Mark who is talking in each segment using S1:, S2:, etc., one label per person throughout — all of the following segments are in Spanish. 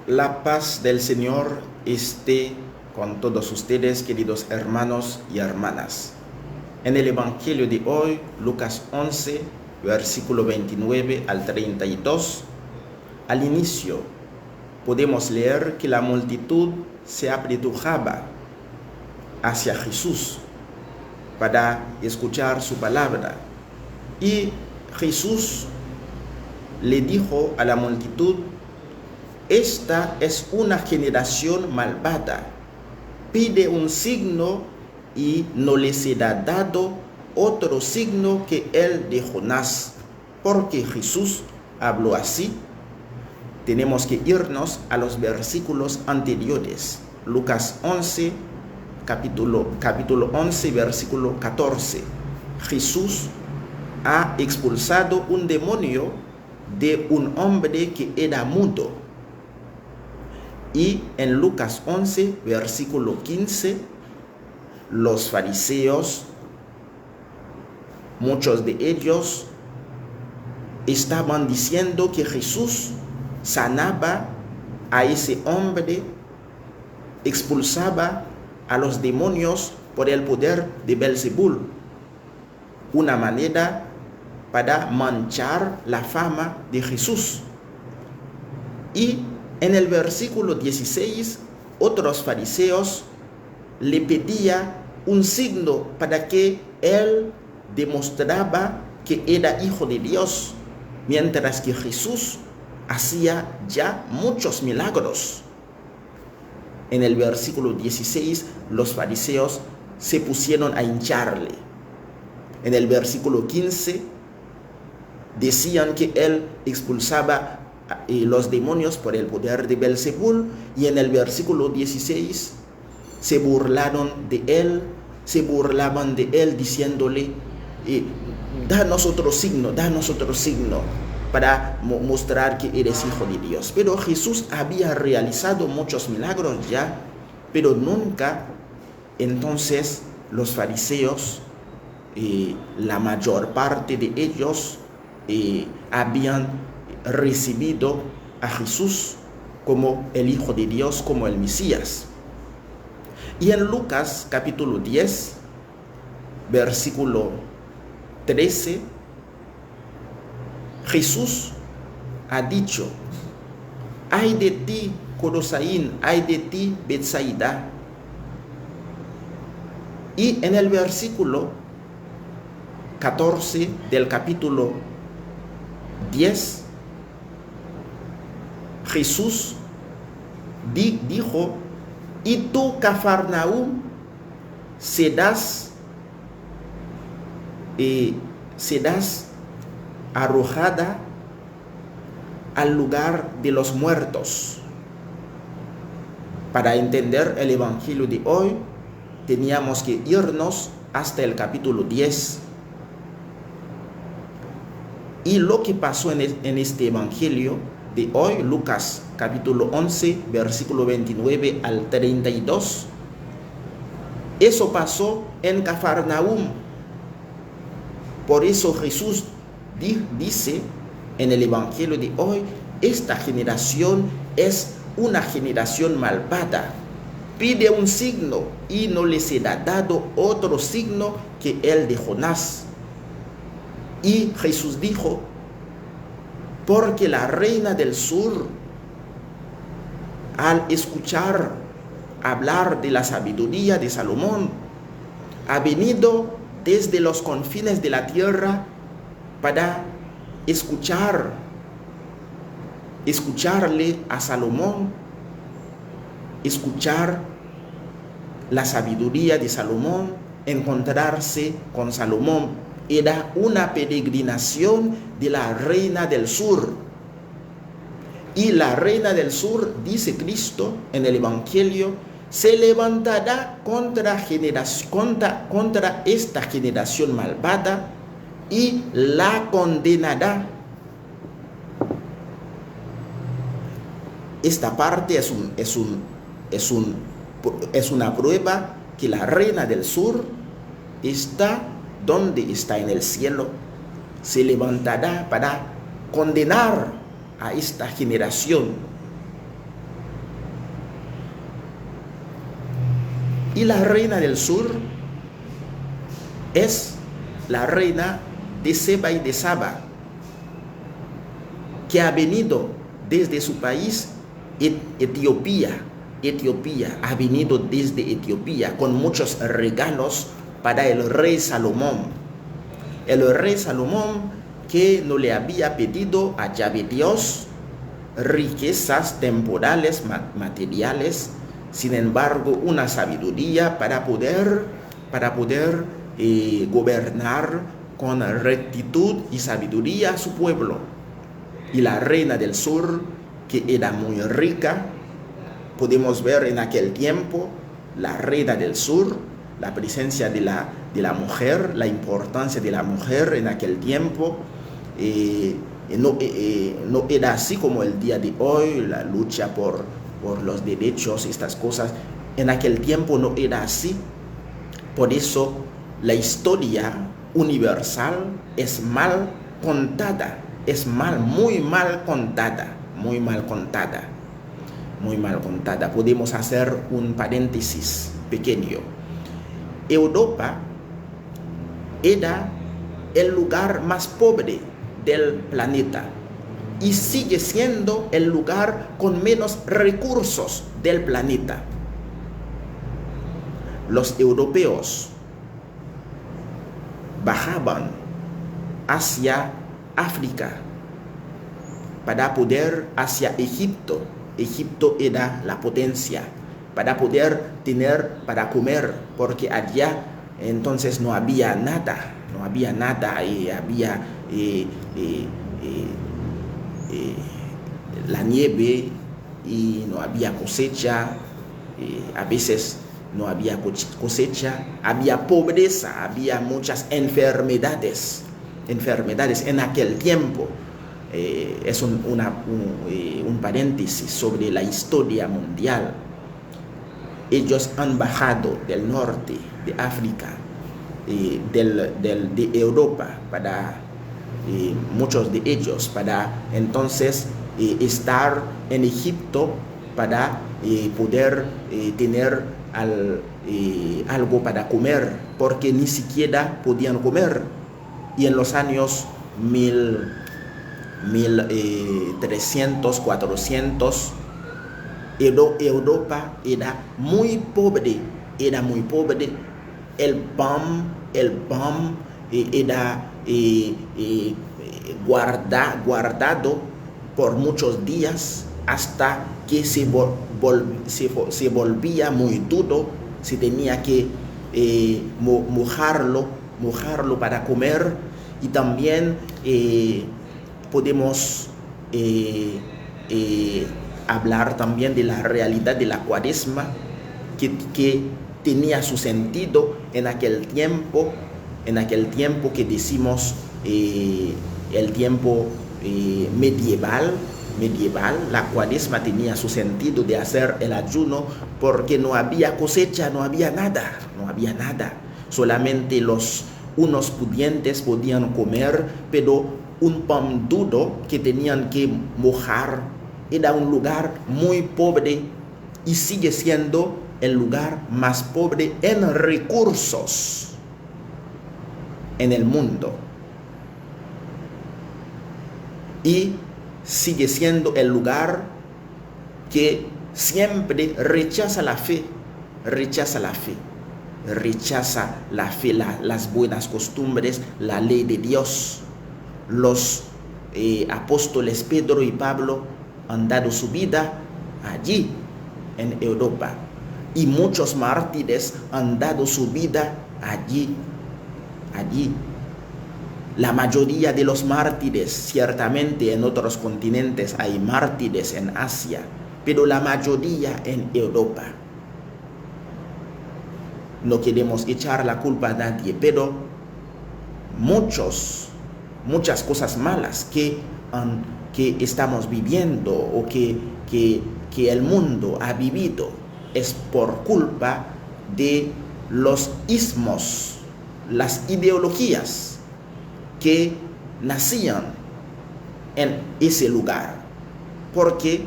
S1: La paz del Señor esté con todos ustedes, queridos hermanos y hermanas. En el Evangelio de hoy, Lucas 11, versículo 29 al 32, al inicio podemos leer que la multitud se apretujaba hacia Jesús para escuchar su palabra. Y Jesús le dijo a la multitud: esta es una generación malvada. Pide un signo y no le será dado otro signo que el de Jonás. Porque Jesús habló así. Tenemos que irnos a los versículos anteriores. Lucas 11, capítulo 11, versículo 14. Jesús ha expulsado un demonio de un hombre que era mudo. Y en Lucas 11, versículo 15, los fariseos, muchos de ellos, estaban diciendo que Jesús sanaba a ese hombre, expulsaba a los demonios por el poder de Belzebul. Una manera para manchar la fama de Jesús. Y en el versículo 16, otros fariseos le pedían un signo para que él demostraba que era hijo de Dios, mientras que Jesús hacía ya muchos milagros. En el versículo 16, los fariseos se pusieron a hincharle. En el versículo 15, decían que él expulsaba los demonios por el poder de Belzebul, y en el versículo 16 se burlaban de él diciéndole: danos otro signo para mostrar que eres hijo de Dios. Pero Jesús había realizado muchos milagros ya, pero nunca entonces los fariseos, la mayor parte de ellos, habían recibido a Jesús como el Hijo de Dios, como el Mesías. Y en Lucas capítulo 10, versículo 13, Jesús ha dicho: ay de ti, Corosaín, ay de ti, Betsaida. Y en el versículo 14 del capítulo 10, Jesús dijo: y tú, Cafarnaúm, serás arrojada al lugar de los muertos. Para entender el Evangelio de hoy, teníamos que irnos hasta el capítulo 10. Y lo que pasó en este Evangelio de hoy, Lucas capítulo 11, versículo 29 al 32, eso pasó en Cafarnaúm. Por eso Jesús dice en el Evangelio de hoy: esta generación es una generación malvada. Pide un signo y no le será dado otro signo que el de Jonás. Y Jesús dijo: porque la reina del sur, al escuchar hablar de la sabiduría de Salomón, ha venido desde los confines de la tierra para escucharle a Salomón, escuchar la sabiduría de Salomón, encontrarse con Salomón. Era una peregrinación de la reina del sur. Y la reina del sur, dice Cristo en el Evangelio, se levantará contra esta generación malvada y la condenará. Esta parte es una prueba que la reina del sur está donde está en el cielo. Se levantará para condenar a esta generación. Y la reina del sur es la reina de Seba y de Saba, que ha venido desde su país, Etiopía, ha venido desde Etiopía con muchos regalos para el rey Salomón. El rey Salomón, que no le había pedido a Yahvé Dios riquezas temporales, materiales, sin embargo una sabiduría para poder gobernar con rectitud y sabiduría a su pueblo. Y la reina del sur, que era muy rica, podemos ver en aquel tiempo la reina del sur, la presencia de la mujer, la importancia de la mujer en aquel tiempo. No era así como el día de hoy, la lucha por los derechos, estas cosas. En aquel tiempo no era así. Por eso la historia universal es mal contada, muy mal contada. Podemos hacer un paréntesis pequeño. Europa era el lugar más pobre del planeta y sigue siendo el lugar con menos recursos del planeta. Los europeos bajaban hacia África para poder hacia Egipto. Egipto era la potencia, para poder tener para comer, porque allá entonces no había nada, y había la nieve y no había cosecha, a veces no había cosecha, había pobreza, había muchas enfermedades en aquel tiempo. Es un paréntesis sobre la historia mundial. Ellos han bajado del norte de África, de Europa, para muchos de ellos, para entonces estar en Egipto, para poder tener algo para comer, porque ni siquiera podían comer. Y en los años 1300, 400, Europa era muy pobre. El pan era guardado por muchos días, hasta que se volvía muy duro. Se tenía que mojarlo para comer. Y también podemos hablar también de la realidad de la cuaresma, que tenía su sentido en aquel tiempo que decimos el tiempo medieval. La cuaresma tenía su sentido de hacer el ayuno, porque no había cosecha, no había nada. Solamente unos pudientes podían comer, pero un pan duro que tenían que mojar. Era un lugar muy pobre y sigue siendo el lugar más pobre en recursos en el mundo. Y sigue siendo el lugar que siempre rechaza la fe, las buenas costumbres, la ley de Dios. Los apóstoles Pedro y Pablo han dado su vida allí en Europa, y muchos mártires han dado su vida allí. La mayoría de los mártires, ciertamente en otros continentes hay mártires, en Asia, pero la mayoría en Europa. No queremos echar la culpa a nadie, pero muchas cosas malas que estamos viviendo, o que el mundo ha vivido, es por culpa de los ismos, las ideologías que nacían en ese lugar. Porque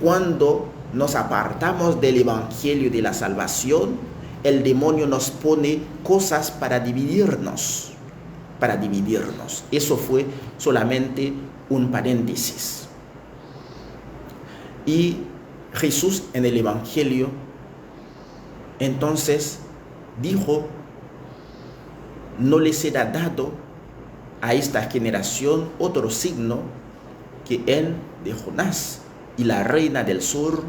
S1: cuando nos apartamos del evangelio de la salvación, el demonio nos pone cosas para dividirnos. Eso fue solamente un paréntesis. Y Jesús en el evangelio entonces dijo: no les será dado a esta generación otro signo que el de Jonás, y la reina del sur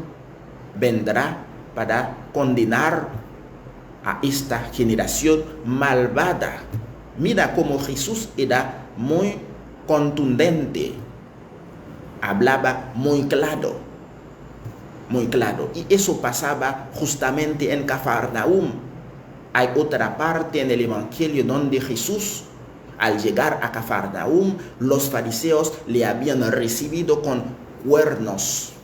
S1: vendrá para condenar a esta generación malvada. Mira cómo Jesús era muy contundente, hablaba muy claro, y eso pasaba justamente en Cafarnaúm. Hay otra parte en el evangelio donde Jesús, al llegar a Cafarnaúm, los fariseos le habían recibido con cuernos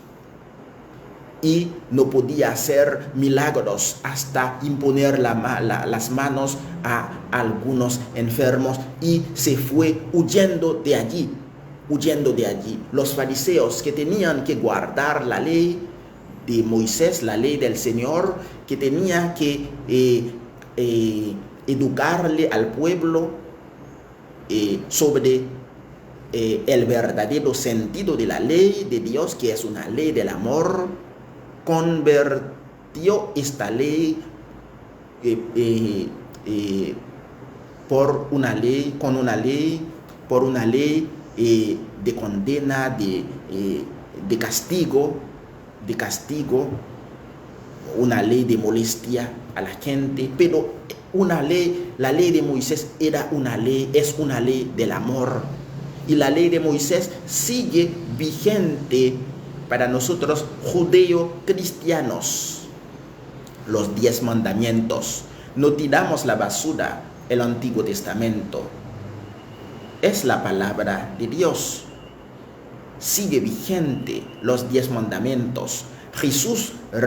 S1: y no podía hacer milagros hasta imponer las manos a algunos enfermos, y se fue huyendo de allí. Los fariseos, que tenían que guardar la ley de Moisés, la ley del Señor, que tenía que educarle al pueblo sobre el verdadero sentido de la ley de Dios, que es una ley del amor, convirtió esta ley por una ley de condena, de castigo, una ley de molestia a la gente. Pero la ley de Moisés es una ley del amor, y la ley de Moisés sigue vigente para nosotros judeo-cristianos. Los 10 mandamientos. No tiramos la basura el Antiguo Testamento. Es la palabra de Dios. Sigue vigente los 10 mandamientos. Jesús ha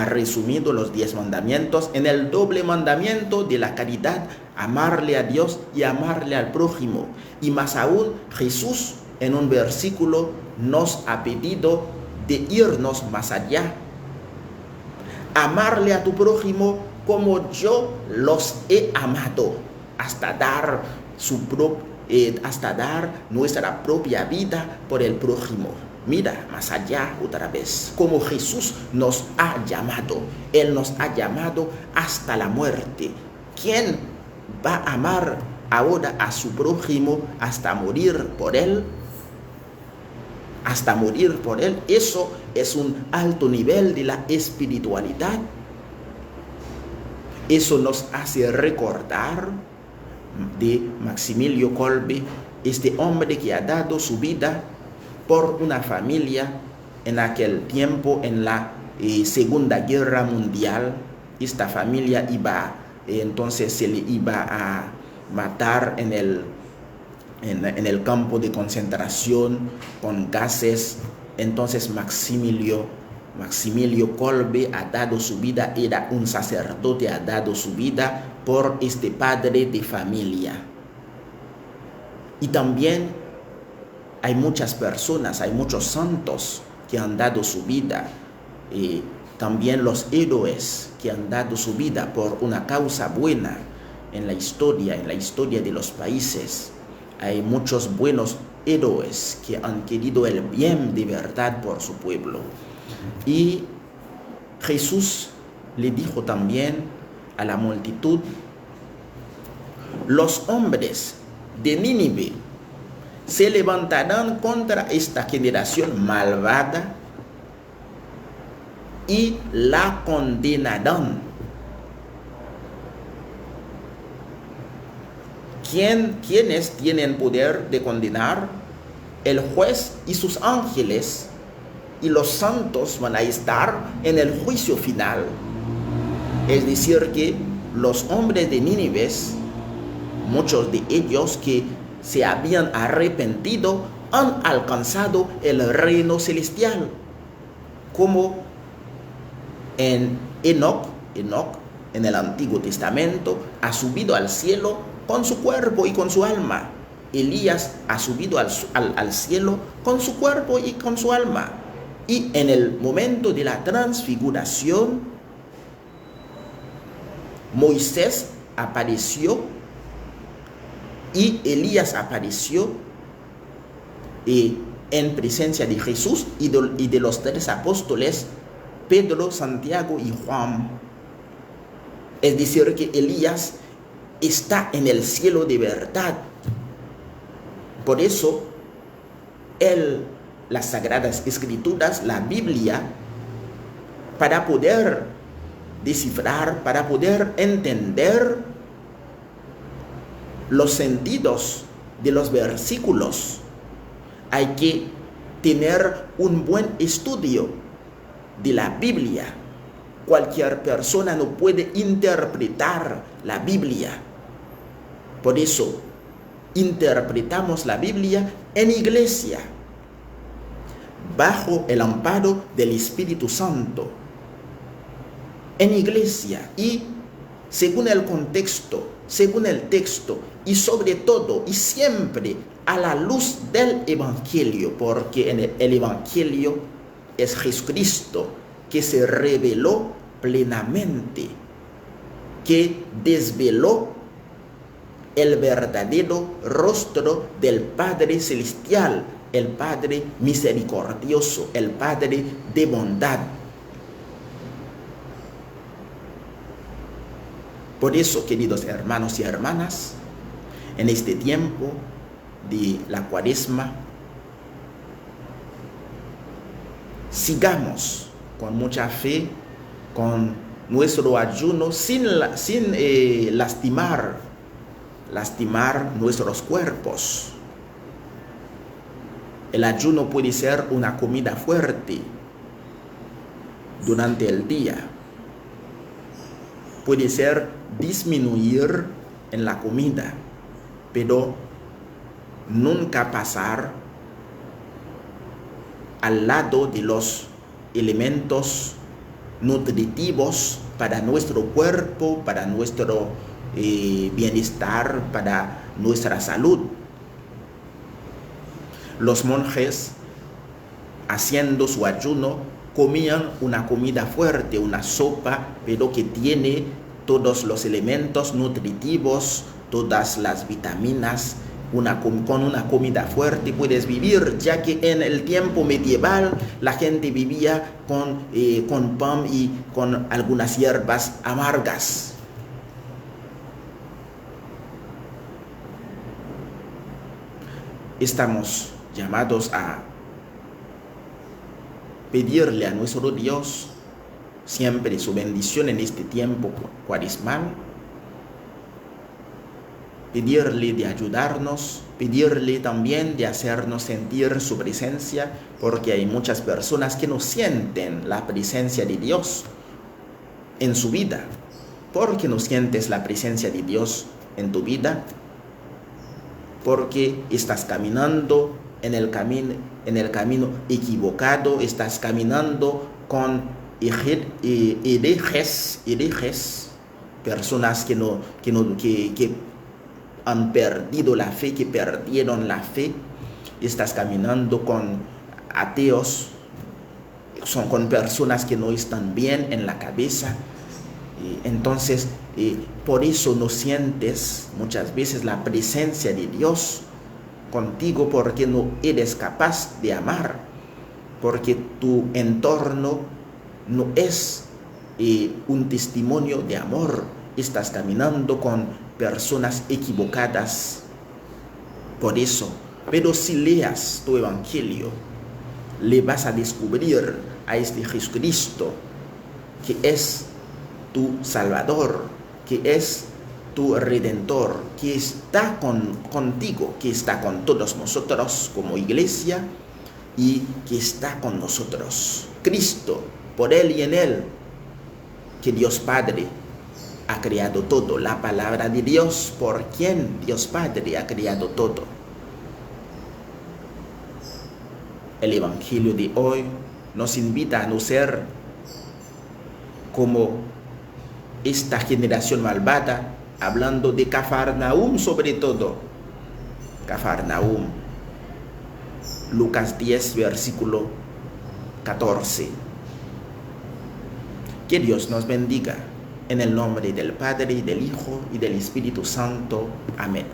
S1: resumido los 10 mandamientos en el doble mandamiento de la caridad: amarle a Dios y amarle al prójimo. Y más aún, Jesús en un versículo nos ha pedido de irnos más allá. Amarle a tu prójimo como yo los he amado, hasta dar nuestra propia vida por el prójimo. Mira más allá otra vez, como Jesús nos ha llamado. Él nos ha llamado hasta la muerte. ¿Quién va a amar ahora a su prójimo hasta morir por él? Eso es un alto nivel de la espiritualidad. Eso nos hace recordar de Maximilio Kolbe, este hombre que ha dado su vida por una familia en aquel tiempo, en la Segunda Guerra Mundial. Esta familia entonces se le iba a matar en el campo de concentración con gases. Entonces Maximilio Kolbe ha dado su vida, era un sacerdote, ha dado su vida por este padre de familia. Y también hay muchas personas, hay muchos santos que han dado su vida, también los héroes que han dado su vida por una causa buena en la historia de los países. Hay muchos buenos héroes que han querido el bien de verdad por su pueblo. Y Jesús le dijo también a la multitud: los hombres de Nínive se levantarán contra esta generación malvada y la condenarán. ¿Quiénes tienen poder de condenar? El juez y sus ángeles, y los santos van a estar en el juicio final. Es decir, que los hombres de Nínive, muchos de ellos que se habían arrepentido, han alcanzado el reino celestial, como en Enoc en el Antiguo Testamento ha subido al cielo con su cuerpo y con su alma. Elías ha subido al cielo con su cuerpo y con su alma. Y en el momento de la transfiguración, Moisés apareció y Elías apareció en presencia de Jesús y de los 3 apóstoles, Pedro, Santiago y Juan. Es decir, que Elías está en el cielo de verdad. Por eso, las Sagradas Escrituras, la Biblia, para poder descifrar, para poder entender los sentidos de los versículos, hay que tener un buen estudio de la Biblia. Cualquier persona no puede interpretar la Biblia. Por eso, interpretamos la Biblia en iglesia, bajo el amparo del Espíritu Santo. En iglesia y según el contexto, según el texto y sobre todo y siempre a la luz del Evangelio, porque en el Evangelio es Jesucristo que se reveló plenamente, que desveló el verdadero rostro del Padre Celestial, el Padre misericordioso, el Padre de bondad. Por eso, queridos hermanos y hermanas, en este tiempo de la Cuaresma, sigamos con mucha fe, con nuestro ayuno, sin lastimar nuestros cuerpos. El ayuno puede ser una comida fuerte durante el día. Puede ser disminuir en la comida, pero nunca pasar al lado de los elementos nutritivos para nuestro cuerpo, para nuestro bienestar, para nuestra salud. Los monjes, haciendo su ayuno, comían una comida fuerte, una sopa, pero que tiene todos los elementos nutritivos, todas las vitaminas. Con una comida fuerte puedes vivir, ya que en el tiempo medieval la gente vivía con pan y con algunas hierbas amargas. Estamos llamados a pedirle a nuestro Dios siempre su bendición en este tiempo cuaresmal, pedirle de ayudarnos, pedirle también de hacernos sentir su presencia, porque hay muchas personas que no sienten la presencia de Dios en su vida. ¿Por qué no sientes la presencia de Dios en tu vida? Porque estás caminando en el camino equivocado, estás caminando con herejes, personas que han perdido la fe, que perdieron la fe. Estás caminando con ateos, con personas que no están bien en la cabeza. Entonces, por eso no sientes muchas veces la presencia de Dios contigo, porque no eres capaz de amar, porque tu entorno no es un testimonio de amor. Estás caminando con personas equivocadas. Por eso, pero si leas tu evangelio, le vas a descubrir a este Jesucristo que es tu Salvador, que es tu Redentor, que está contigo, que está con todos nosotros como iglesia y que está con nosotros. Cristo, por Él y en Él, que Dios Padre ha creado todo, la palabra de Dios, por quien Dios Padre ha creado todo. El Evangelio de hoy nos invita a no ser como esta generación malvada, hablando de Cafarnaúm sobre todo. Cafarnaúm, Lucas 10, versículo 14. Que Dios nos bendiga. En el nombre del Padre, y del Hijo, y del Espíritu Santo. Amén.